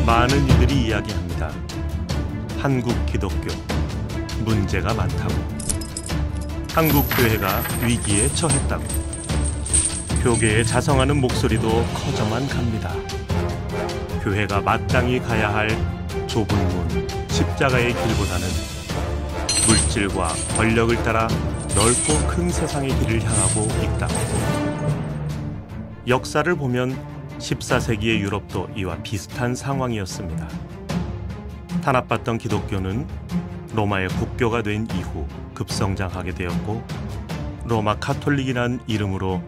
많은 이들이 이야기합니다. 한국 기독교 문제가 많다고, 한국 교회가 위기에 처했다고, 교계에 자성하는 목소리도 커져만 갑니다. 교회가 마땅히 가야 할 좁은 문, 십자가의 길보다는 물질과 권력을 따라 넓고 큰 세상의 길을 향하고 있다고. 역사를 보면 14세기의 유럽도 이와 비슷한 상황이었습니다. 탄압받던 기독교는 로마의 국교가 된 이후 급성장하게 되었고, 로마 카톨릭이란 이름으로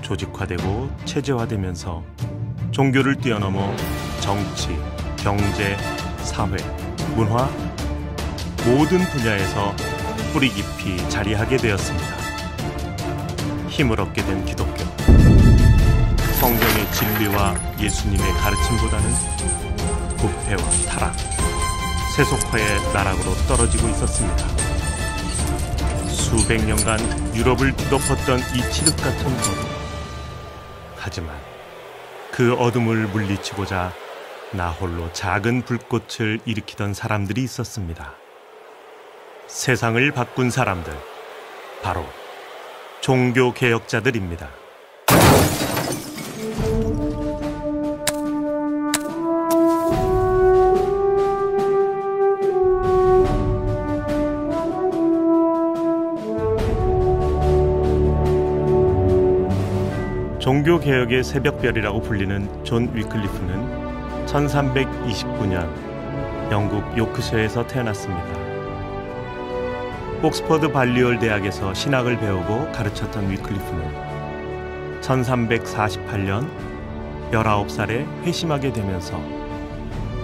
조직화되고 체제화되면서 종교를 뛰어넘어 정치, 경제, 사회, 문화 모든 분야에서 뿌리 깊이 자리하게 되었습니다. 힘을 얻게 된 기독교, 성경의 진리와 예수님의 가르침보다는 부패와 타락, 세속화의 나락으로 떨어지고 있었습니다. 수백 년간 유럽을 뒤덮었던 이 칠흑 같은 어둠. 하지만 그 어둠을 물리치고자 나 홀로 작은 불꽃을 일으키던 사람들이 있었습니다. 세상을 바꾼 사람들, 바로 종교개혁자들입니다. 종교개혁의 새벽별이라고 불리는 존 위클리프는 1329년 영국 요크셔에서 태어났습니다. 옥스퍼드 발리올 대학에서 신학을 배우고 가르쳤던 위클리프는 1348년 19살에 회심하게 되면서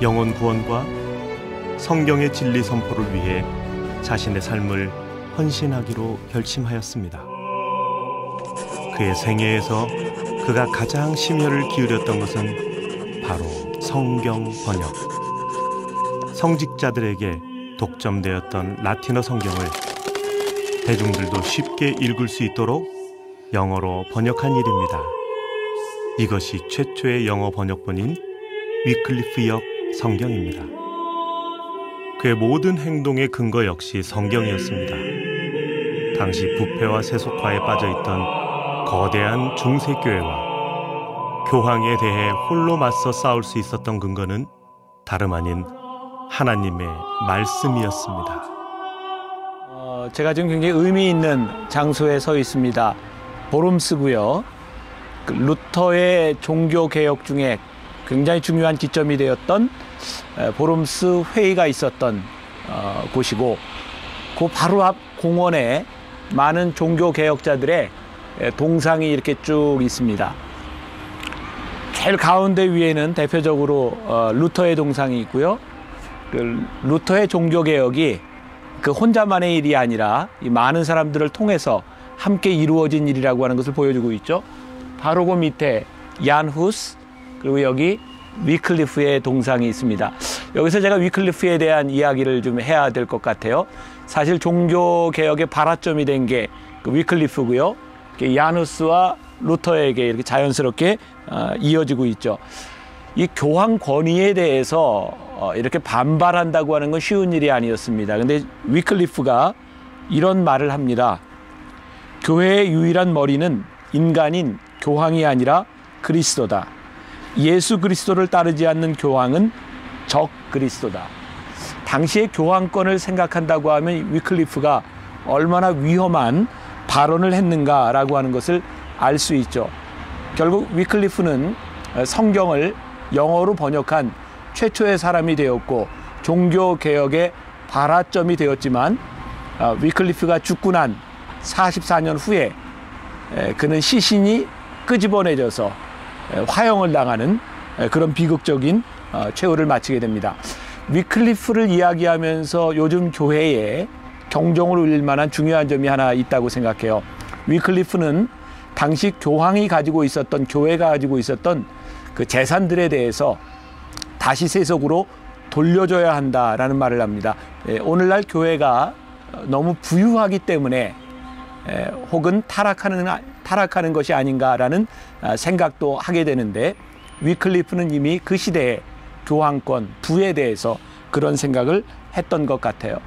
영혼 구원과 성경의 진리 선포를 위해 자신의 삶을 헌신하기로 결심하였습니다. 그의 생애에서 그가 가장 심혈을 기울였던 것은 바로 성경 번역. 성직자들에게 독점되었던 라틴어 성경을 대중들도 쉽게 읽을 수 있도록 영어로 번역한 일입니다. 이것이 최초의 영어 번역본인 위클리프역 성경입니다. 그의 모든 행동의 근거 역시 성경이었습니다. 당시 부패와 세속화에 빠져있던 거대한 중세교회와 교황에 대해 홀로 맞서 싸울 수 있었던 근거는 다름 아닌 하나님의 말씀이었습니다. 제가 지금 굉장히 의미 있는 장소에 서 있습니다. 보름스고요. 루터의 종교개혁 중에 굉장히 중요한 기점이 되었던 보름스 회의가 있었던 곳이고, 그 바로 앞 공원에 많은 종교개혁자들의 동상이 이렇게 쭉 있습니다. 제일 가운데 위에는 대표적으로 루터의 동상이 있고요. 그 루터의 종교개혁이 그 혼자만의 일이 아니라 이 많은 사람들을 통해서 함께 이루어진 일이라고 하는 것을 보여주고 있죠. 바로 그 밑에 얀 후스, 그리고 여기 위클리프의 동상이 있습니다. 여기서 제가 위클리프에 대한 이야기를 좀 해야 될 것 같아요. 사실 종교개혁의 발화점이 된 게 그 위클리프고요. 야누스와 루터에게 이렇게 자연스럽게 이어지고 있죠. 이 교황 권위에 대해서 이렇게 반발한다고 하는 건 쉬운 일이 아니었습니다. 근데 위클리프가 이런 말을 합니다. 교회의 유일한 머리는 인간인 교황이 아니라 그리스도다. 예수 그리스도를 따르지 않는 교황은 적 그리스도다. 당시의 교황권을 생각한다고 하면 위클리프가 얼마나 위험한 발언을 했는가라고 하는 것을 알 수 있죠. 결국 위클리프는 성경을 영어로 번역한 최초의 사람이 되었고 종교개혁의 발화점이 되었지만, 위클리프가 죽고 난 44년 후에 그는 시신이 끄집어내져서 화형을 당하는 그런 비극적인 최후를 마치게 됩니다. 위클리프를 이야기하면서 요즘 교회에 경종을 울릴 만한 중요한 점이 하나 있다고 생각해요. 위클리프는 당시 교황이 가지고 있었던, 교회가 가지고 있었던 그 재산들에 대해서 다시 세속으로 돌려줘야 한다라는 말을 합니다. 오늘날 교회가 너무 부유하기 때문에 혹은 타락하는 것이 아닌가라는 생각도 하게 되는데, 위클리프는 이미 그 시대에 교황권, 부에 대해서 그런 생각을 했던 것 같아요.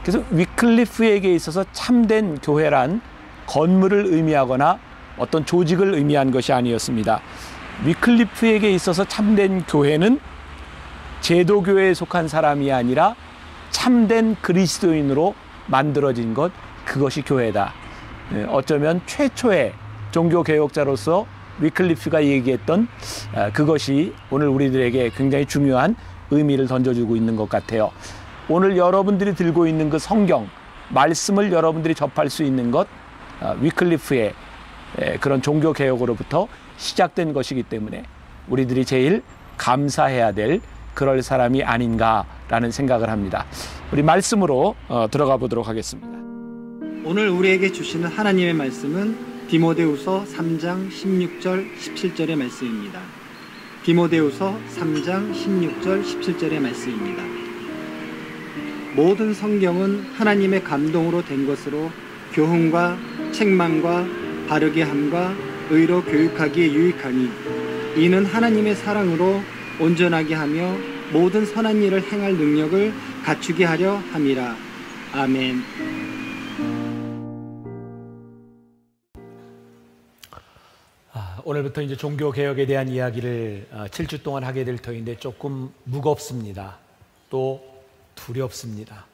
그래서 위클리프에게 있어서 참된 교회란 건물을 의미하거나 어떤 조직을 의미한 것이 아니었습니다. 위클리프에게 있어서 참된 교회는 제도교회에 속한 사람이 아니라 참된 그리스도인으로 만들어진 것, 그것이 교회다. 어쩌면 최초의 종교개혁자로서 위클리프가 얘기했던 그것이 오늘 우리들에게 굉장히 중요한 의미를 던져주고 있는 것 같아요. 오늘 여러분들이 들고 있는 그 성경, 말씀을 여러분들이 접할 수 있는 것, 위클리프의 그런 종교개혁으로부터 시작된 것이기 때문에 우리들이 제일 감사해야 될 그럴 사람이 아닌가라는 생각을 합니다. 우리 말씀으로 들어가 보도록 하겠습니다. 오늘 우리에게 주시는 하나님의 말씀은 디모데후서 3장 16절 17절의 말씀입니다. 디모데후서 3장 16절 17절의 말씀입니다. 모든 성경은 하나님의 감동으로 된 것으로 교훈과 책망과 바르게 함과 의로 교육하기에 유익하니 이는 하나님의 사랑으로 온전하게 하며 모든 선한 일을 행할 능력을 갖추게 하려 함이라. 아멘. 오늘부터 이제 종교개혁에 대한 이야기를 7주 동안 하게 될 터인데 조금 무겁습니다. 또 두렵습니다.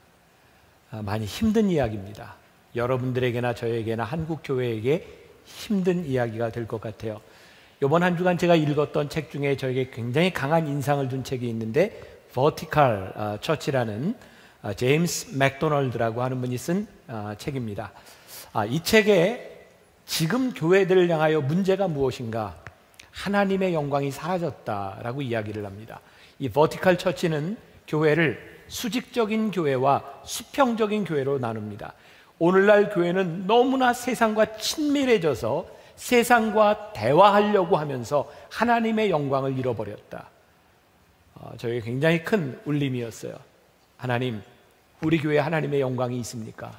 많이 힘든 이야기입니다. 여러분들에게나 저에게나 한국교회에게 힘든 이야기가 될 것 같아요. 이번 한 주간 제가 읽었던 책 중에 저에게 굉장히 강한 인상을 준 책이 있는데 Vertical Church라는 제임스 맥도널드라고 하는 분이 쓴 책입니다. 이 책에 지금 교회들을 향하여 문제가 무엇인가? 하나님의 영광이 사라졌다라고 이야기를 합니다. 이 Vertical Church는 교회를 수직적인 교회와 수평적인 교회로 나눕니다. 오늘날 교회는 너무나 세상과 친밀해져서 세상과 대화하려고 하면서 하나님의 영광을 잃어버렸다. 저에게 굉장히 큰 울림이었어요. 하나님, 우리 교회에 하나님의 영광이 있습니까?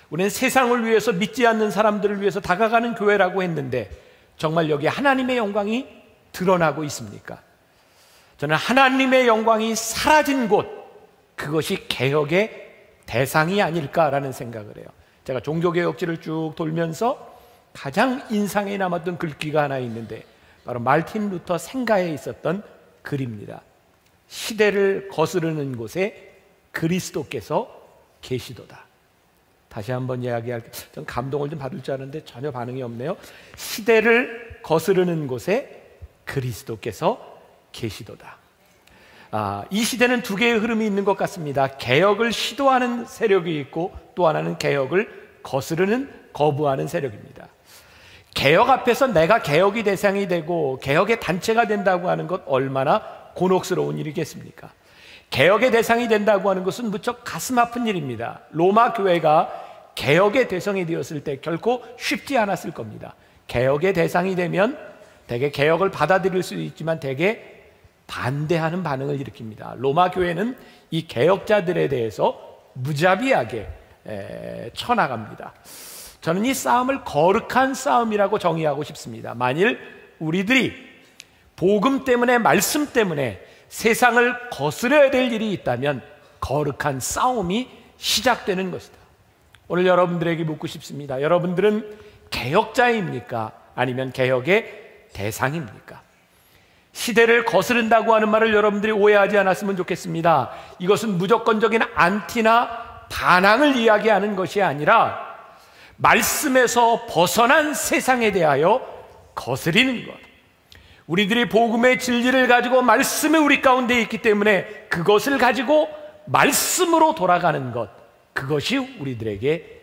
우리는 세상을 위해서, 믿지 않는 사람들을 위해서 다가가는 교회라고 했는데 정말 여기 하나님의 영광이 드러나고 있습니까? 저는 하나님의 영광이 사라진 곳, 그것이 개혁의 대상이 아닐까라는 생각을 해요. 제가 종교개혁지를 쭉 돌면서 가장 인상에 남았던 글귀가 하나 있는데 바로 말틴 루터 생가에 있었던 글입니다. 시대를 거스르는 곳에 그리스도께서 계시도다. 다시 한번 이야기할게요. 전 감동을 좀 받을 줄 알았는데 전혀 반응이 없네요. 시대를 거스르는 곳에 그리스도께서 계시도다. 이 시대는 두 개의 흐름이 있는 것 같습니다. 개혁을 시도하는 세력이 있고 또 하나는 개혁을 거스르는, 거부하는 세력입니다. 개혁 앞에서 내가 개혁의 대상이 되고 개혁의 단체가 된다고 하는 것 얼마나 곤혹스러운 일이겠습니까? 개혁의 대상이 된다고 하는 것은 무척 가슴 아픈 일입니다. 로마 교회가 개혁의 대상이 되었을 때 결코 쉽지 않았을 겁니다. 개혁의 대상이 되면 대개 개혁을 받아들일 수 있지만 대개 반대하는 반응을 일으킵니다. 로마 교회는 이 개혁자들에 대해서 무자비하게 쳐나갑니다. 저는 이 싸움을 거룩한 싸움이라고 정의하고 싶습니다. 만일 우리들이 복음 때문에, 말씀 때문에 세상을 거스려야 될 일이 있다면 거룩한 싸움이 시작되는 것이다. 오늘 여러분들에게 묻고 싶습니다. 여러분들은 개혁자입니까? 아니면 개혁의 대상입니까? 시대를 거스른다고 하는 말을 여러분들이 오해하지 않았으면 좋겠습니다. 이것은 무조건적인 안티나 반항을 이야기하는 것이 아니라 말씀에서 벗어난 세상에 대하여 거스리는 것. 우리들이 복음의 진리를 가지고 말씀이 우리 가운데 있기 때문에 그것을 가지고 말씀으로 돌아가는 것, 그것이 우리들에게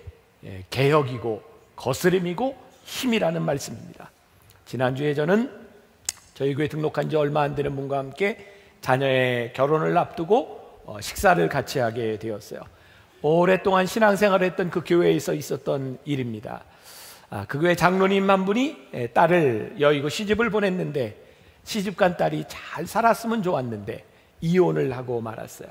개혁이고 거스림이고 힘이라는 말씀입니다. 지난주에 저는 저희 교회 등록한 지 얼마 안 되는 분과 함께 자녀의 결혼을 앞두고 식사를 같이 하게 되었어요. 오랫동안 신앙생활을 했던 그 교회에서 있었던 일입니다. 그 교회 장로님 한 분이 딸을 여의고 시집을 보냈는데 시집간 딸이 잘 살았으면 좋았는데 이혼을 하고 말았어요.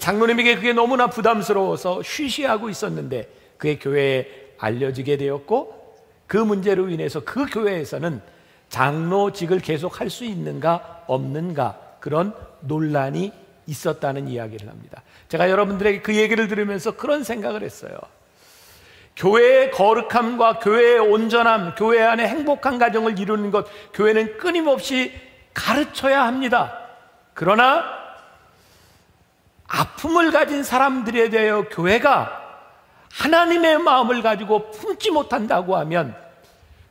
장로님에게 그게 너무나 부담스러워서 쉬쉬하고 있었는데 그의 교회에 알려지게 되었고 그 문제로 인해서 그 교회에서는 장로직을 계속 할 수 있는가 없는가 그런 논란이 있었다는 이야기를 합니다. 제가 여러분들에게 그 얘기를 들으면서 그런 생각을 했어요. 교회의 거룩함과 교회의 온전함, 교회 안에 행복한 가정을 이루는 것, 교회는 끊임없이 가르쳐야 합니다. 그러나 아픔을 가진 사람들에 대하여 교회가 하나님의 마음을 가지고 품지 못한다고 하면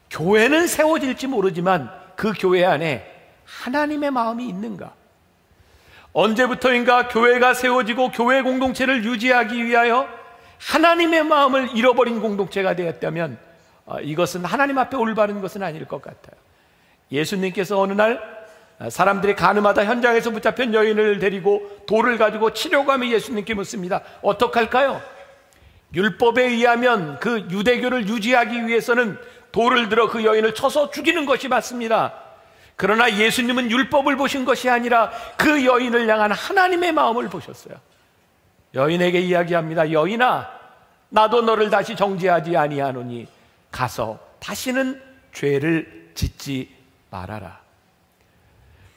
교회는 세워질지 모르지만 그 교회 안에 하나님의 마음이 있는가? 언제부터인가 교회가 세워지고 교회 공동체를 유지하기 위하여 하나님의 마음을 잃어버린 공동체가 되었다면 이것은 하나님 앞에 올바른 것은 아닐 것 같아요. 예수님께서 어느 날 사람들이 가늠하다 현장에서 붙잡힌 여인을 데리고 돌을 가지고 치려고 하며 예수님께 묻습니다. 어떡할까요? 율법에 의하면 그 유대교를 유지하기 위해서는 돌을 들어 그 여인을 쳐서 죽이는 것이 맞습니다. 그러나 예수님은 율법을 보신 것이 아니라 그 여인을 향한 하나님의 마음을 보셨어요. 여인에게 이야기합니다. 여인아, 나도 너를 다시 정죄하지 아니하노니 가서 다시는 죄를 짓지 말아라.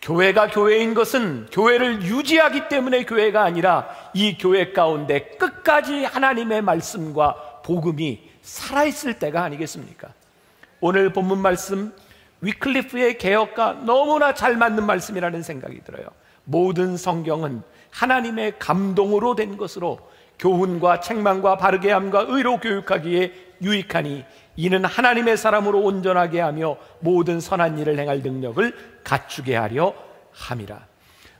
교회가 교회인 것은 교회를 유지하기 때문에 교회가 아니라 이 교회 가운데 끝까지 하나님의 말씀과 복음이 살아있을 때가 아니겠습니까? 오늘 본문 말씀 위클리프의 개혁과 너무나 잘 맞는 말씀이라는 생각이 들어요. 모든 성경은 하나님의 감동으로 된 것으로 교훈과 책망과 바르게 함과 의로 교육하기에 유익하니 이는 하나님의 사람으로 온전하게 하며 모든 선한 일을 행할 능력을 갖추게 하려 함이라.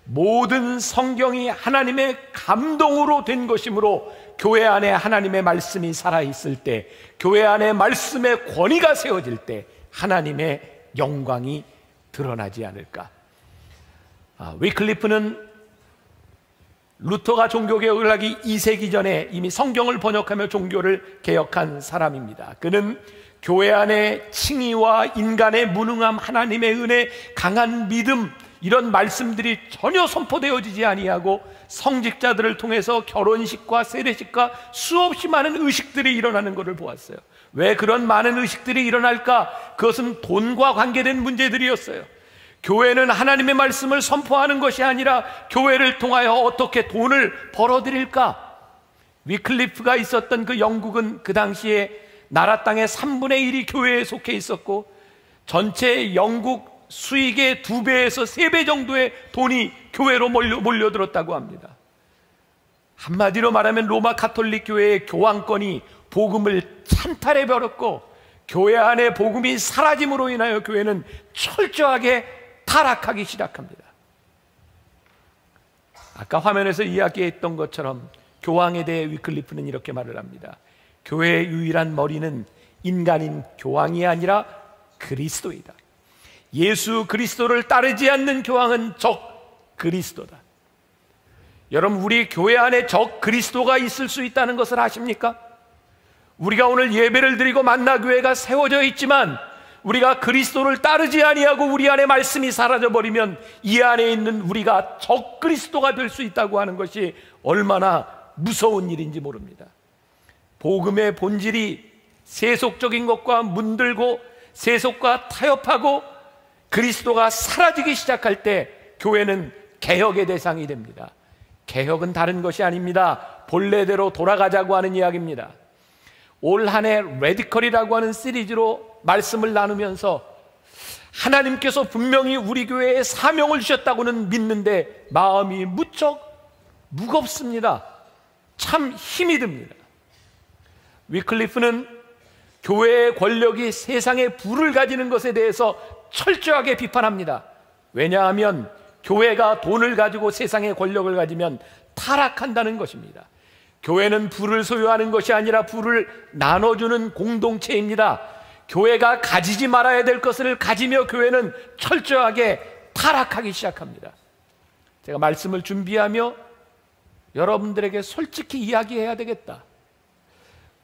모든 성경이 하나님의 감동으로 된 것이므로 교회 안에 하나님의 말씀이 살아있을 때, 교회 안에 말씀의 권위가 세워질 때 하나님의 영광이 드러나지 않을까. 위클리프는 루터가 종교개혁을 하기 2세기 전에 이미 성경을 번역하며 종교를 개혁한 사람입니다. 그는 교회 안에 칭의와 인간의 무능함, 하나님의 은혜, 강한 믿음, 이런 말씀들이 전혀 선포되어지지 아니하고 성직자들을 통해서 결혼식과 세례식과 수없이 많은 의식들이 일어나는 것을 보았어요. 왜 그런 많은 의식들이 일어날까? 그것은 돈과 관계된 문제들이었어요. 교회는 하나님의 말씀을 선포하는 것이 아니라 교회를 통하여 어떻게 돈을 벌어들일까? 위클리프가 있었던 그 영국은 그 당시에 나라 땅의 3분의 1이 교회에 속해 있었고 전체 영국 수익의 2배에서 3배 정도의 돈이 교회로 몰려들었다고 합니다. 한마디로 말하면 로마 가톨릭 교회의 교황권이 복음을 찬탈해버렸고 교회 안에 복음이 사라짐으로 인하여 교회는 철저하게 타락하기 시작합니다. 아까 화면에서 이야기했던 것처럼 교황에 대해 위클리프는 이렇게 말을 합니다. 교회의 유일한 머리는 인간인 교황이 아니라 그리스도이다. 예수 그리스도를 따르지 않는 교황은 적 그리스도다. 여러분, 우리 교회 안에 적 그리스도가 있을 수 있다는 것을 아십니까? 우리가 오늘 예배를 드리고 만나교회가 세워져 있지만 우리가 그리스도를 따르지 아니하고 우리 안에 말씀이 사라져버리면 이 안에 있는 우리가 적 그리스도가 될 수 있다고 하는 것이 얼마나 무서운 일인지 모릅니다. 복음의 본질이 세속적인 것과 문들고 세속과 타협하고 그리스도가 사라지기 시작할 때 교회는 개혁의 대상이 됩니다. 개혁은 다른 것이 아닙니다. 본래대로 돌아가자고 하는 이야기입니다. 올 한 해 레디컬이라고 하는 시리즈로 말씀을 나누면서 하나님께서 분명히 우리 교회에 사명을 주셨다고는 믿는데 마음이 무척 무겁습니다. 참 힘이 듭니다. 위클리프는 교회의 권력이 세상의 부를 가지는 것에 대해서 철저하게 비판합니다. 왜냐하면 교회가 돈을 가지고 세상의 권력을 가지면 타락한다는 것입니다. 교회는 부를 소유하는 것이 아니라 부를 나눠주는 공동체입니다. 교회가 가지지 말아야 될 것을 가지며 교회는 철저하게 타락하기 시작합니다. 제가 말씀을 준비하며 여러분들에게 솔직히 이야기해야 되겠다.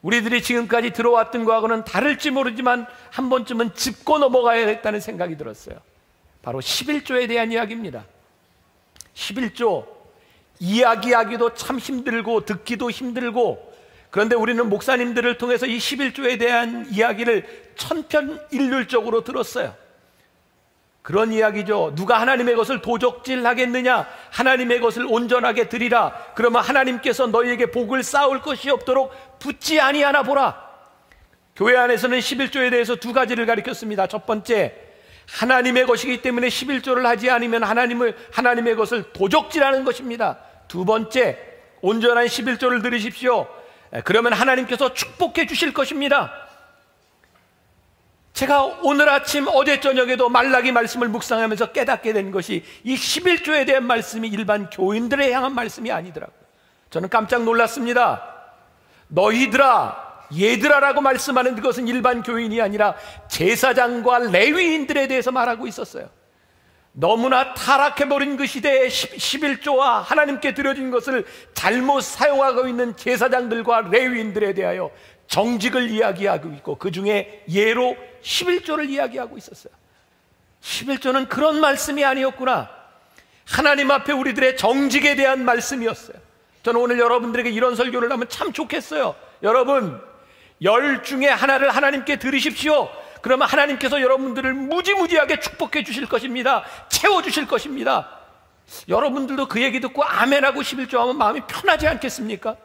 우리들이 지금까지 들어왔던 거하고는 다를지 모르지만 한 번쯤은 짚고 넘어가야겠다는 생각이 들었어요. 바로 11조에 대한 이야기입니다. 11조, 이야기하기도 참 힘들고 듣기도 힘들고, 그런데 우리는 목사님들을 통해서 이 11조에 대한 이야기를 천편일률적으로 들었어요. 그런 이야기죠. 누가 하나님의 것을 도적질하겠느냐? 하나님의 것을 온전하게 드리라. 그러면 하나님께서 너희에게 복을 쌓을 것이 없도록 붙지 아니하나 보라. 교회 안에서는 11조에 대해서 두 가지를 가르쳤습니다. 첫 번째, 하나님의 것이기 때문에 11조를 하지 않으면 하나님의 것을 도적질하는 것입니다. 두 번째, 온전한 11조를 들으십시오. 그러면 하나님께서 축복해 주실 것입니다. 제가 오늘 아침 어제 저녁에도 말라기 말씀을 묵상하면서 깨닫게 된 것이 이 11조에 대한 말씀이 일반 교인들에 향한 말씀이 아니더라고요. 저는 깜짝 놀랐습니다. 너희들아, 얘들아라고 말씀하는 그것은 일반 교인이 아니라 제사장과 레위인들에 대해서 말하고 있었어요. 너무나 타락해버린 그 시대에 11조와 하나님께 드려진 것을 잘못 사용하고 있는 제사장들과 레위인들에 대하여 정직을 이야기하고 있고, 그 중에 예로 11조를 이야기하고 있었어요. 11조는 그런 말씀이 아니었구나. 하나님 앞에 우리들의 정직에 대한 말씀이었어요. 저는 오늘 여러분들에게 이런 설교를 하면 참 좋겠어요. 여러분, 10 중에 하나를 하나님께 드리십시오. 그러면 하나님께서 여러분들을 무지무지하게 축복해 주실 것입니다. 채워주실 것입니다. 여러분들도 그 얘기 듣고 아멘하고 11조 하면 마음이 편하지 않겠습니까?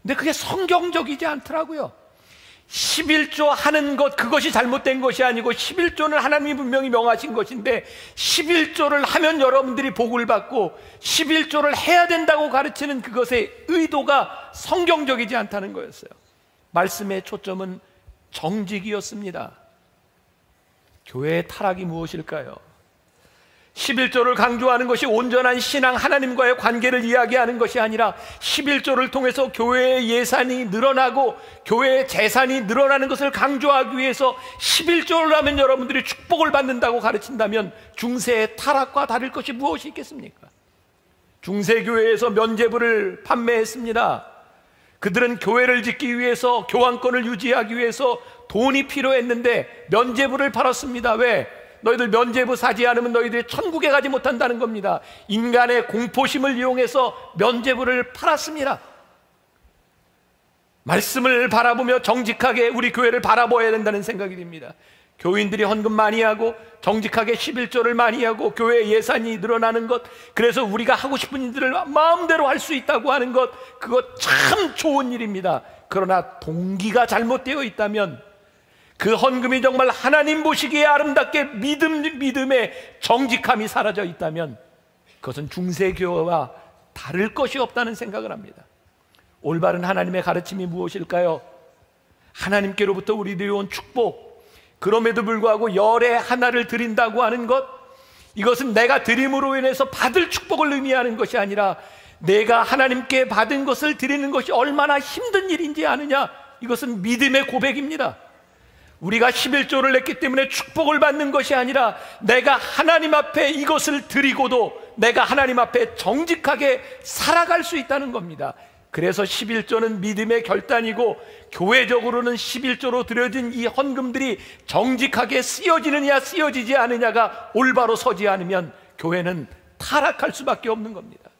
근데 그게 성경적이지 않더라고요. 11조 하는 것, 그것이 잘못된 것이 아니고 11조는 하나님이 분명히 명하신 것인데 11조를 하면 여러분들이 복을 받고 11조를 해야 된다고 가르치는 그것의 의도가 성경적이지 않다는 거였어요. 말씀의 초점은 정직이었습니다. 교회의 타락이 무엇일까요? 11조를 강조하는 것이 온전한 신앙, 하나님과의 관계를 이야기하는 것이 아니라 11조를 통해서 교회의 예산이 늘어나고 교회의 재산이 늘어나는 것을 강조하기 위해서 11조를 하면 여러분들이 축복을 받는다고 가르친다면 중세의 타락과 다를 것이 무엇이 있겠습니까? 중세교회에서 면죄부를 판매했습니다. 그들은 교회를 짓기 위해서, 교황권을 유지하기 위해서 돈이 필요했는데 면죄부를 팔았습니다. 왜? 너희들 면죄부 사지 않으면 너희들이 천국에 가지 못한다는 겁니다. 인간의 공포심을 이용해서 면죄부를 팔았습니다. 말씀을 바라보며 정직하게 우리 교회를 바라봐야 된다는 생각이 듭니다. 교인들이 헌금 많이 하고 정직하게 11조를 많이 하고 교회 예산이 늘어나는 것, 그래서 우리가 하고 싶은 일들을 마음대로 할 수 있다고 하는 것, 그거 참 좋은 일입니다. 그러나 동기가 잘못되어 있다면, 그 헌금이 정말 하나님 보시기에 아름답게 믿음의 정직함이 사라져 있다면 그것은 중세교회와 다를 것이 없다는 생각을 합니다. 올바른 하나님의 가르침이 무엇일까요? 하나님께로부터 우리들이 온 축복, 그럼에도 불구하고 열의 하나를 드린다고 하는 것, 이것은 내가 드림으로 인해서 받을 축복을 의미하는 것이 아니라 내가 하나님께 받은 것을 드리는 것이 얼마나 힘든 일인지 아느냐, 이것은 믿음의 고백입니다. 우리가 11조를 냈기 때문에 축복을 받는 것이 아니라 내가 하나님 앞에 이것을 드리고도 내가 하나님 앞에 정직하게 살아갈 수 있다는 겁니다. 그래서 11조는 믿음의 결단이고, 교회적으로는 11조로 드려진 이 헌금들이 정직하게 쓰여지느냐 쓰여지지 않느냐가 올바로 서지 않으면 교회는 타락할 수밖에 없는 겁니다.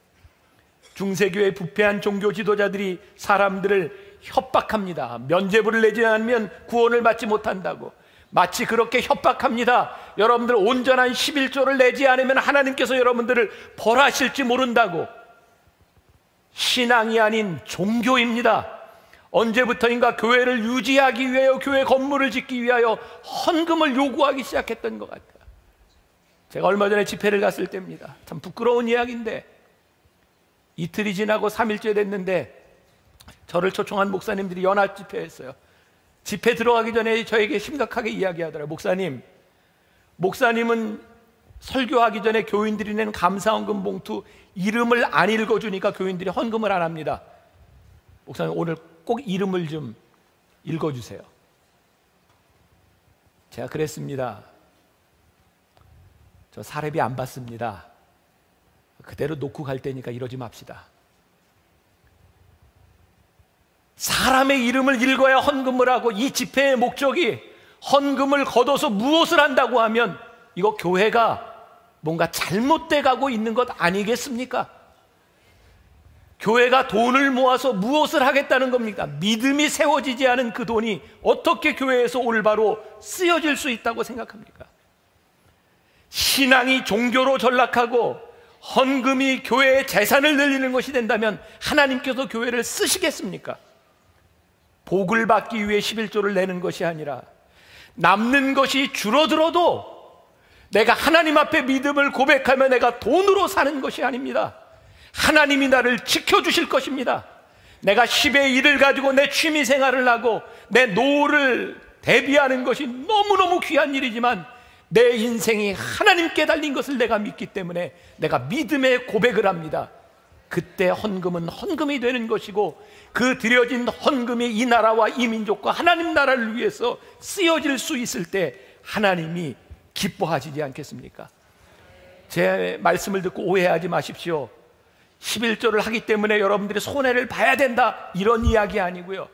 중세교회 부패한 종교 지도자들이 사람들을 협박합니다. 면죄부를 내지 않으면 구원을 받지 못한다고. 마치 그렇게 협박합니다. 여러분들 온전한 11조를 내지 않으면 하나님께서 여러분들을 벌하실지 모른다고. 신앙이 아닌 종교입니다. 언제부터인가 교회를 유지하기 위하여, 교회 건물을 짓기 위하여 헌금을 요구하기 시작했던 것 같아요. 제가 얼마 전에 집회를 갔을 때입니다. 참 부끄러운 이야기인데, 이틀이 지나고 3일째 됐는데 저를 초청한 목사님들이 연합 집회했어요. 집회 들어가기 전에 저에게 심각하게 이야기하더라고요. 목사님은 설교하기 전에 교인들이 낸 감사헌금 봉투 이름을 안 읽어주니까 교인들이 헌금을 안 합니다. 목사님, 오늘 꼭 이름을 좀 읽어주세요. 제가 그랬습니다. 저 사례비 안 받습니다. 그대로 놓고 갈 테니까 이러지 맙시다. 사람의 이름을 읽어야 헌금을 하고, 이 집회의 목적이 헌금을 걷어서 무엇을 한다고 하면 이거 교회가 뭔가 잘못돼 가고 있는 것 아니겠습니까? 교회가 돈을 모아서 무엇을 하겠다는 겁니까? 믿음이 세워지지 않은 그 돈이 어떻게 교회에서 올바로 쓰여질 수 있다고 생각합니까? 신앙이 종교로 전락하고 헌금이 교회의 재산을 늘리는 것이 된다면 하나님께서 교회를 쓰시겠습니까? 복을 받기 위해 11조를 내는 것이 아니라 남는 것이 줄어들어도 내가 하나님 앞에 믿음을 고백하며 내가 돈으로 사는 것이 아닙니다. 하나님이 나를 지켜주실 것입니다. 내가 10의 1을 가지고 내 취미 생활을 하고 내 노후를 대비하는 것이 너무너무 귀한 일이지만 내 인생이 하나님께 달린 것을 내가 믿기 때문에 내가 믿음의 고백을 합니다. 그때 헌금은 헌금이 되는 것이고 그 드려진 헌금이 이 나라와 이 민족과 하나님 나라를 위해서 쓰여질 수 있을 때 하나님이 기뻐하시지 않겠습니까? 제 말씀을 듣고 오해하지 마십시오. 11조를 하기 때문에 여러분들이 손해를 봐야 된다, 이런 이야기 아니고요.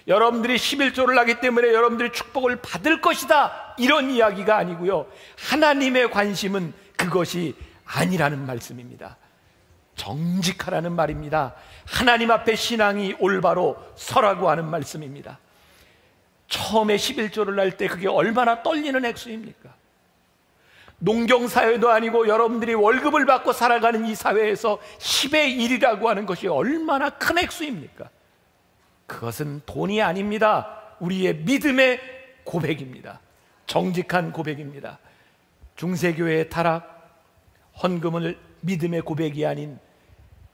여러분들이 11조를 하기 때문에 여러분들이 축복을 받을 것이다, 이런 이야기가 아니고요. 하나님의 관심은 그것이 아니라는 말씀입니다. 정직하라는 말입니다. 하나님 앞에 신앙이 올바로 서라고 하는 말씀입니다. 처음에 11조를 할 때 그게 얼마나 떨리는 액수입니까? 농경사회도 아니고 여러분들이 월급을 받고 살아가는 이 사회에서 10의 1이라고 하는 것이 얼마나 큰 액수입니까? 그것은 돈이 아닙니다. 우리의 믿음의 고백입니다. 정직한 고백입니다. 중세교회의 타락, 헌금을 믿음의 고백이 아닌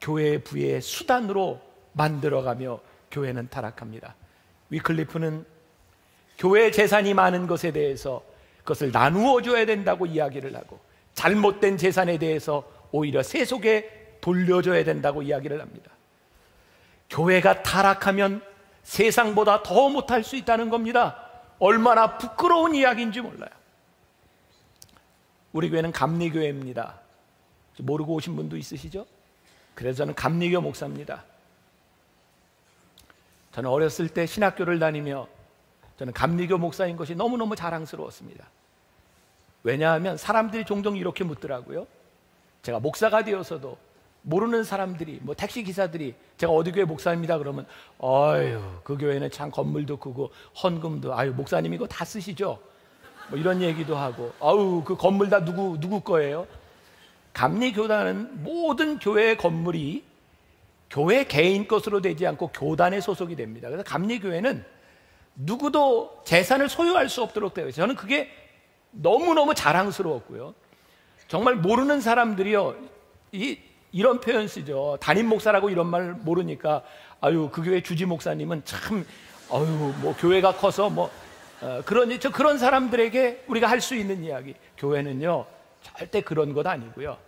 교회의 부의 수단으로 만들어가며 교회는 타락합니다. 위클리프는 교회 재산이 많은 것에 대해서 그것을 나누어 줘야 된다고 이야기를 하고, 잘못된 재산에 대해서 오히려 세속에 돌려줘야 된다고 이야기를 합니다. 교회가 타락하면 세상보다 더 못할 수 있다는 겁니다. 얼마나 부끄러운 이야기인지 몰라요. 우리 교회는 감리교회입니다. 모르고 오신 분도 있으시죠? 그래서 저는 감리교 목사입니다. 저는 어렸을 때 신학교를 다니며 저는 감리교 목사인 것이 너무너무 자랑스러웠습니다. 왜냐하면 사람들이 종종 이렇게 묻더라고요. 제가 목사가 되어서도 모르는 사람들이, 뭐 택시기사들이 제가 어디 교회 목사입니다 그러면 아유, 그 교회는 참 건물도 크고 헌금도, 아유, 목사님 이거 다 쓰시죠? 뭐 이런 얘기도 하고, 아유, 그 건물 다 누구 거예요? 감리교단은 모든 교회의 건물이 교회 개인 것으로 되지 않고 교단에 소속이 됩니다. 그래서 감리교회는 누구도 재산을 소유할 수 없도록 되어 있어요. 저는 그게 너무너무 자랑스러웠고요. 정말 모르는 사람들이요, 이런 표현 쓰죠. 담임 목사라고 이런 말 모르니까, 아유, 그 교회 주지 목사님은 참, 아유, 뭐 교회가 커서 뭐 그런 사람들에게 우리가 할 수 있는 이야기. 교회는요, 절대 그런 것 아니고요.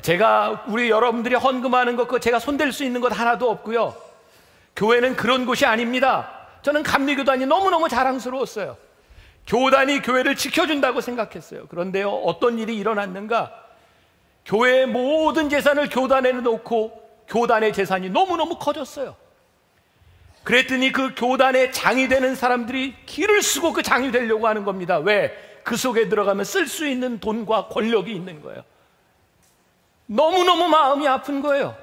제가 우리 여러분들이 헌금하는 것, 그거 제가 손댈 수 있는 것 하나도 없고요. 교회는 그런 곳이 아닙니다. 저는 감리교단이 너무너무 자랑스러웠어요. 교단이 교회를 지켜준다고 생각했어요. 그런데요, 어떤 일이 일어났는가? 교회의 모든 재산을 교단에 놓고 교단의 재산이 너무너무 커졌어요. 그랬더니 그 교단의 장이 되는 사람들이 기를 쓰고 그 장이 되려고 하는 겁니다. 왜? 그 속에 들어가면 쓸 수 있는 돈과 권력이 있는 거예요. 너무너무 마음이 아픈 거예요.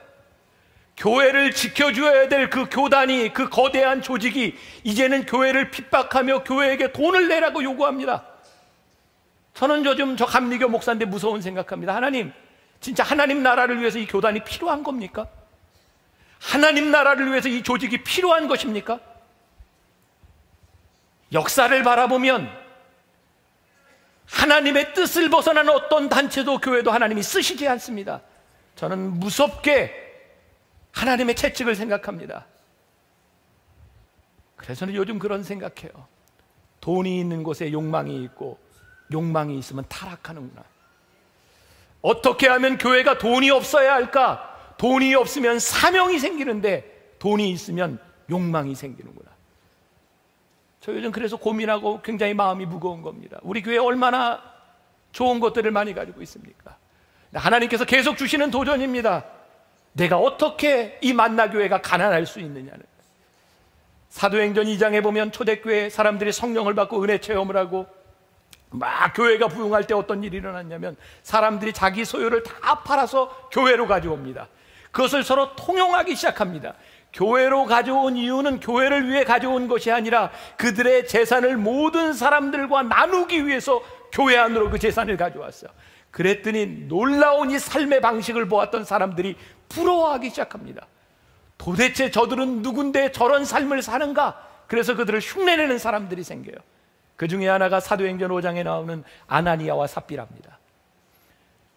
교회를 지켜줘야 될 그 교단이, 그 거대한 조직이 이제는 교회를 핍박하며 교회에게 돈을 내라고 요구합니다. 저는 요즘 저 감리교 목사인데 무서운 생각합니다. 하나님, 진짜 하나님 나라를 위해서 이 교단이 필요한 겁니까? 하나님 나라를 위해서 이 조직이 필요한 것입니까? 역사를 바라보면 하나님의 뜻을 벗어난 어떤 단체도 교회도 하나님이 쓰시지 않습니다. 저는 무섭게 하나님의 채찍을 생각합니다. 그래서 저는 요즘 그런 생각해요. 돈이 있는 곳에 욕망이 있고 욕망이 있으면 타락하는구나. 어떻게 하면 교회가 돈이 없어야 할까? 돈이 없으면 사명이 생기는데 돈이 있으면 욕망이 생기는구나. 저 요즘 그래서 고민하고 굉장히 마음이 무거운 겁니다. 우리 교회 얼마나 좋은 것들을 많이 가지고 있습니까? 하나님께서 계속 주시는 도전입니다. 내가 어떻게 이 만나교회가 가난할 수 있느냐는. 사도행전 2장에 보면 초대교회 사람들이 성령을 받고 은혜 체험을 하고 막 교회가 부흥할 때 어떤 일이 일어났냐면 사람들이 자기 소유를 다 팔아서 교회로 가져옵니다. 그것을 서로 통용하기 시작합니다. 교회로 가져온 이유는 교회를 위해 가져온 것이 아니라 그들의 재산을 모든 사람들과 나누기 위해서 교회 안으로 그 재산을 가져왔어요. 그랬더니 놀라운 이 삶의 방식을 보았던 사람들이 부러워하기 시작합니다. 도대체 저들은 누군데 저런 삶을 사는가? 그래서 그들을 흉내내는 사람들이 생겨요. 그 중에 하나가 사도행전 5장에 나오는 아나니아와 삽비라입니다.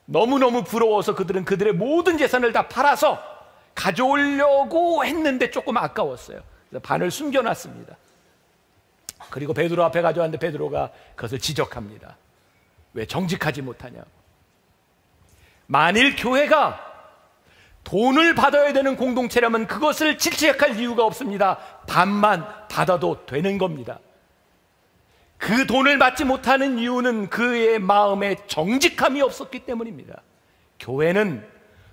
너무너무 부러워서 그들은 그들의 모든 재산을 다 팔아서 가져오려고 했는데 조금 아까웠어요. 그래서 반을 숨겨놨습니다. 그리고 베드로 앞에 가져왔는데 베드로가 그것을 지적합니다. 왜 정직하지 못하냐고. 만일 교회가 돈을 받아야 되는 공동체라면 그것을 질책할 이유가 없습니다. 반만 받아도 되는 겁니다. 그 돈을 받지 못하는 이유는 그의 마음에 정직함이 없었기 때문입니다. 교회는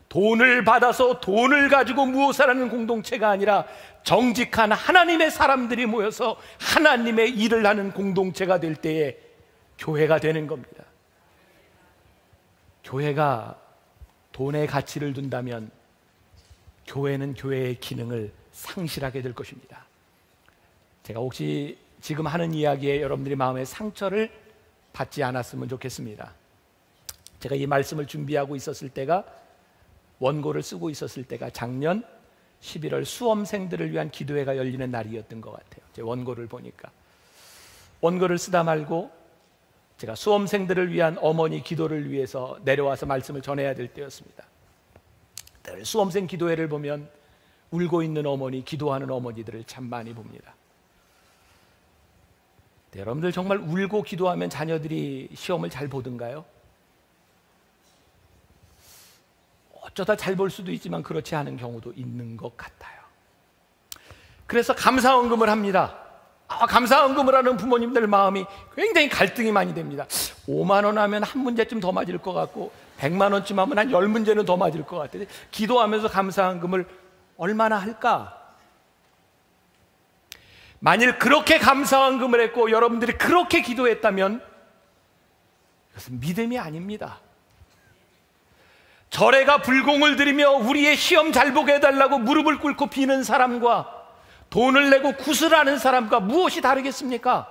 돈을 받아서 돈을 가지고 무엇을 하는 공동체가 아니라 정직한 하나님의 사람들이 모여서 하나님의 일을 하는 공동체가 될 때에 교회가 되는 겁니다. 교회가 돈의 가치를 둔다면 교회는 교회의 기능을 상실하게 될 것입니다. 제가 혹시 지금 하는 이야기에 여러분들이 마음의 상처를 받지 않았으면 좋겠습니다. 제가 이 말씀을 준비하고 있었을 때가, 원고를 쓰고 있었을 때가 작년 11월 수험생들을 위한 기도회가 열리는 날이었던 것 같아요. 제 원고를 보니까 원고를 쓰다 말고 제가 수험생들을 위한 어머니 기도를 위해서 내려와서 말씀을 전해야 될 때였습니다. 늘 수험생 기도회를 보면 울고 있는 어머니, 기도하는 어머니들을 참 많이 봅니다. 네, 여러분들 정말 울고 기도하면 자녀들이 시험을 잘 보던가요? 어쩌다 잘 볼 수도 있지만 그렇지 않은 경우도 있는 것 같아요. 그래서 감사헌금을 합니다. 감사헌금을 하는 부모님들 마음이 굉장히 갈등이 많이 됩니다. 5만 원 하면 한 문제쯤 더 맞을 것 같고 100만 원쯤 하면 한 10문제는 더 맞을 것 같아요. 기도하면서 감사헌금을 얼마나 할까? 만일 그렇게 감사헌금을 했고 여러분들이 그렇게 기도했다면 그것은 믿음이 아닙니다. 절에가 불공을 들이며 우리의 시험 잘 보게 해달라고 무릎을 꿇고 비는 사람과 돈을 내고 구슬하는 사람과 무엇이 다르겠습니까?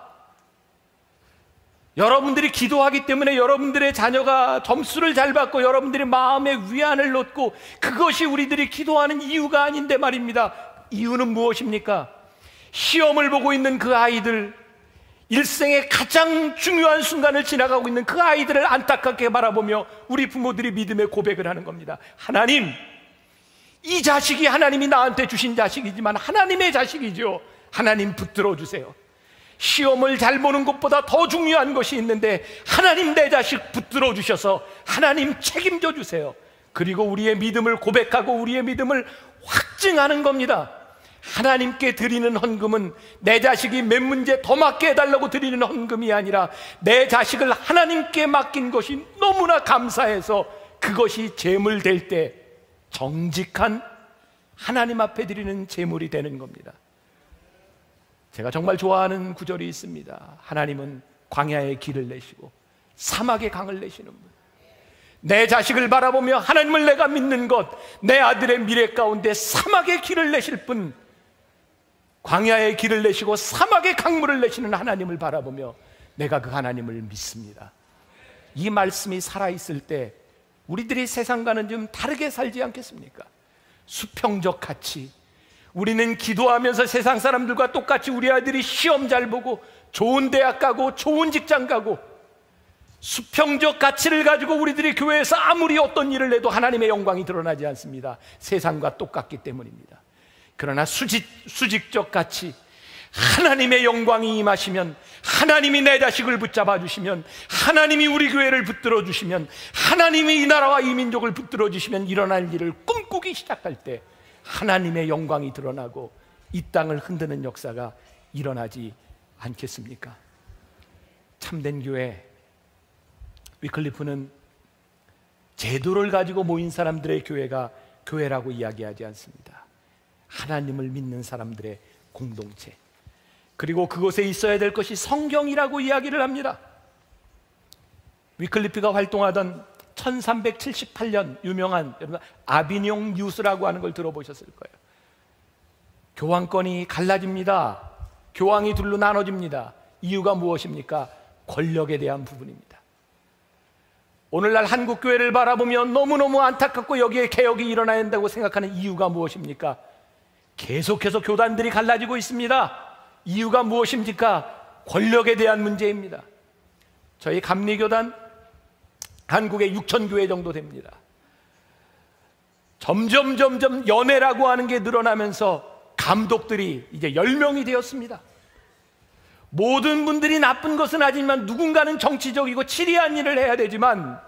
여러분들이 기도하기 때문에 여러분들의 자녀가 점수를 잘 받고 여러분들이 마음의 위안을 얻고 그것이 우리들이 기도하는 이유가 아닌데 말입니다. 이유는 무엇입니까? 시험을 보고 있는 그 아이들, 일생의 가장 중요한 순간을 지나가고 있는 그 아이들을 안타깝게 바라보며 우리 부모들이 믿음의 고백을 하는 겁니다. 하나님, 이 자식이 하나님이 나한테 주신 자식이지만 하나님의 자식이죠. 하나님 붙들어 주세요. 시험을 잘 보는 것보다 더 중요한 것이 있는데 하나님 내 자식 붙들어 주셔서 하나님 책임져 주세요. 그리고 우리의 믿음을 고백하고 우리의 믿음을 확증하는 겁니다. 하나님께 드리는 헌금은 내 자식이 몇 문제 더 맞게 해달라고 드리는 헌금이 아니라 내 자식을 하나님께 맡긴 것이 너무나 감사해서 그것이 제물 될 때 정직한 하나님 앞에 드리는 제물이 되는 겁니다. 제가 정말 좋아하는 구절이 있습니다. 하나님은 광야에 길을 내시고 사막에 강을 내시는 분. 내 자식을 바라보며 하나님을 내가 믿는 것, 내 아들의 미래 가운데 사막에 길을 내실 분, 광야에 길을 내시고 사막에 강물을 내시는 하나님을 바라보며 내가 그 하나님을 믿습니다. 이 말씀이 살아있을 때 우리들이 세상과는 좀 다르게 살지 않겠습니까? 수평적 가치. 우리는 기도하면서 세상 사람들과 똑같이 우리 아들이 시험 잘 보고 좋은 대학 가고 좋은 직장 가고 수평적 가치를 가지고 우리들이 교회에서 아무리 어떤 일을 해도 하나님의 영광이 드러나지 않습니다. 세상과 똑같기 때문입니다. 그러나 수직적 가치, 하나님의 영광이 임하시면, 하나님이 내 자식을 붙잡아 주시면, 하나님이 우리 교회를 붙들어 주시면, 하나님이 이 나라와 이 민족을 붙들어 주시면 일어날 일을 꿈꾸기 시작할 때 하나님의 영광이 드러나고 이 땅을 흔드는 역사가 일어나지 않겠습니까? 참된 교회, 위클리프는 제도를 가지고 모인 사람들의 교회가 교회라고 이야기하지 않습니다. 하나님을 믿는 사람들의 공동체, 그리고 그곳에 있어야 될 것이 성경이라고 이야기를 합니다. 위클리프가 활동하던 1378년 유명한, 여러분 아비뇽 뉴스라고 하는 걸 들어보셨을 거예요. 교황권이 갈라집니다. 교황이 둘로 나눠집니다. 이유가 무엇입니까? 권력에 대한 부분입니다. 오늘날 한국교회를 바라보면 너무너무 안타깝고 여기에 개혁이 일어나야 한다고 생각하는 이유가 무엇입니까? 계속해서 교단들이 갈라지고 있습니다. 이유가 무엇입니까? 권력에 대한 문제입니다. 저희 감리교단 한국에 6,000교회 정도 됩니다. 점점 연회라고 하는 게 늘어나면서 감독들이 이제 10명이 되었습니다. 모든 분들이 나쁜 것은 아니지만 누군가는 정치적이고 치리한 일을 해야 되지만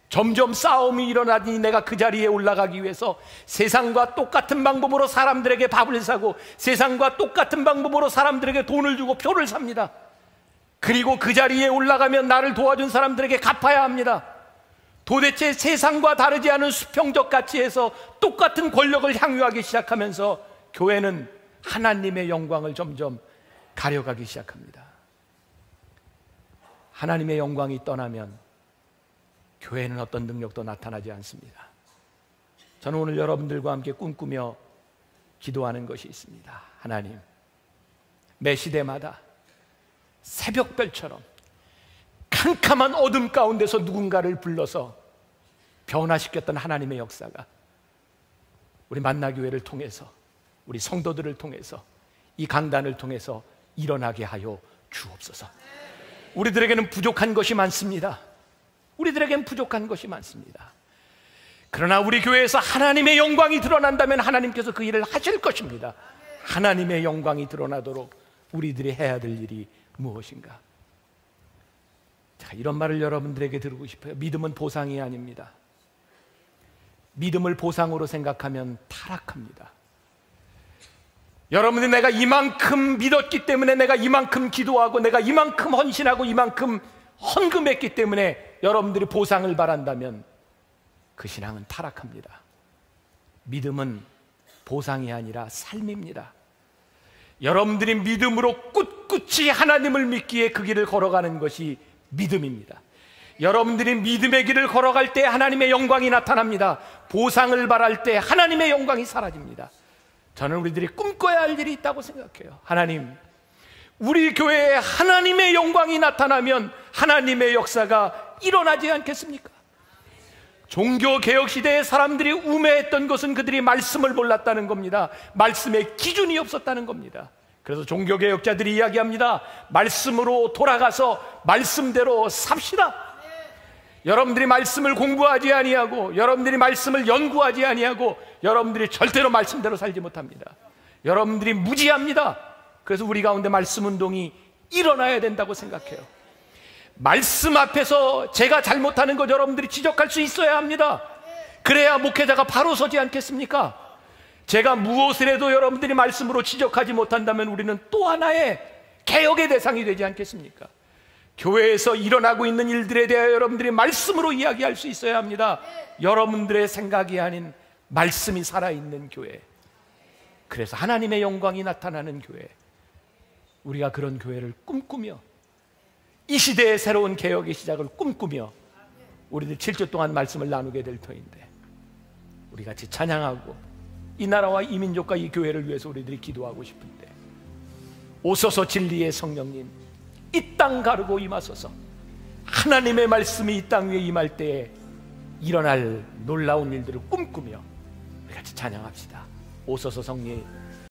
점점 싸움이 일어나니 내가 그 자리에 올라가기 위해서 세상과 똑같은 방법으로 사람들에게 밥을 사고 세상과 똑같은 방법으로 사람들에게 돈을 주고 표를 삽니다. 그리고 그 자리에 올라가면 나를 도와준 사람들에게 갚아야 합니다. 도대체 세상과 다르지 않은 수평적 가치에서 똑같은 권력을 향유하기 시작하면서 교회는 하나님의 영광을 점점 가려가기 시작합니다. 하나님의 영광이 떠나면 교회는 어떤 능력도 나타나지 않습니다. 저는 오늘 여러분들과 함께 꿈꾸며 기도하는 것이 있습니다. 하나님, 매 시대마다 새벽별처럼 캄캄한 어둠 가운데서 누군가를 불러서 변화시켰던 하나님의 역사가 우리 만나교회를 통해서, 우리 성도들을 통해서, 이 강단을 통해서 일어나게 하여 주옵소서. 우리들에게는 부족한 것이 많습니다. 우리들에게는 부족한 것이 많습니다. 그러나 우리 교회에서 하나님의 영광이 드러난다면 하나님께서 그 일을 하실 것입니다. 하나님의 영광이 드러나도록 우리들이 해야 될 일이 무엇인가? 자, 이런 말을 여러분들에게 들고 싶어요. 믿음은 보상이 아닙니다. 믿음을 보상으로 생각하면 타락합니다. 여러분들이 내가 이만큼 믿었기 때문에, 내가 이만큼 기도하고, 내가 이만큼 헌신하고, 이만큼 헌금했기 때문에 여러분들이 보상을 바란다면 그 신앙은 타락합니다. 믿음은 보상이 아니라 삶입니다. 여러분들이 믿음으로 꿋꿋이 하나님을 믿기에 그 길을 걸어가는 것이 믿음입니다. 여러분들이 믿음의 길을 걸어갈 때 하나님의 영광이 나타납니다. 보상을 바랄 때 하나님의 영광이 사라집니다. 저는 우리들이 꿈꿔야 할 일이 있다고 생각해요. 하나님, 우리 교회에 하나님의 영광이 나타나면 하나님의 역사가 일어나지 않겠습니까? 종교개혁 시대의 사람들이 우매했던 것은 그들이 말씀을 몰랐다는 겁니다. 말씀의 기준이 없었다는 겁니다. 그래서 종교개혁자들이 이야기합니다. 말씀으로 돌아가서 말씀대로 삽시다. 여러분들이 말씀을 공부하지 아니하고, 여러분들이 말씀을 연구하지 아니하고, 여러분들이 절대로 말씀대로 살지 못합니다. 여러분들이 무지합니다. 그래서 우리 가운데 말씀 운동이 일어나야 된다고 생각해요. 말씀 앞에서 제가 잘못하는 것 여러분들이 지적할 수 있어야 합니다. 그래야 목회자가 바로 서지 않겠습니까? 제가 무엇을 해도 여러분들이 말씀으로 지적하지 못한다면 우리는 또 하나의 개혁의 대상이 되지 않겠습니까? 교회에서 일어나고 있는 일들에 대하여 여러분들이 말씀으로 이야기할 수 있어야 합니다. 여러분들의 생각이 아닌 말씀이 살아있는 교회, 그래서 하나님의 영광이 나타나는 교회, 우리가 그런 교회를 꿈꾸며 이 시대의 새로운 개혁의 시작을 꿈꾸며 우리들 7주 동안 말씀을 나누게 될 터인데, 우리 같이 찬양하고 이 나라와 이 민족과 이 교회를 위해서 우리들이 기도하고 싶은데, 오소서 진리의 성령님, 이 땅 가르고 임하소서. 하나님의 말씀이 이 땅 위에 임할 때에 일어날 놀라운 일들을 꿈꾸며 우리 같이 찬양합시다. 오소서 성령